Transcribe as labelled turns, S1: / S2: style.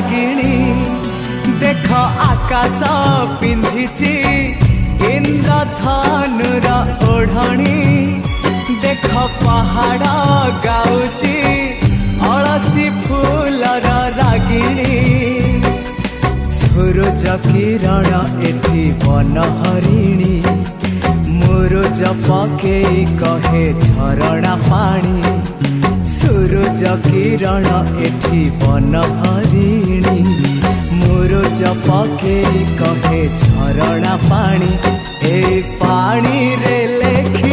S1: रागिणी देख आकाश पिंधिची इंद्रधनुर ओढ़णी देख पहाड़ गाउची अलसी फूलर रागिणी सूरज किरण एठी बनहरिणी मुरुज पकेई कहे झरणा पानी सूरज किरण एठी बनहरिणी मुरुज पकेई कहे झरणा पानी ए पानी रे लेखी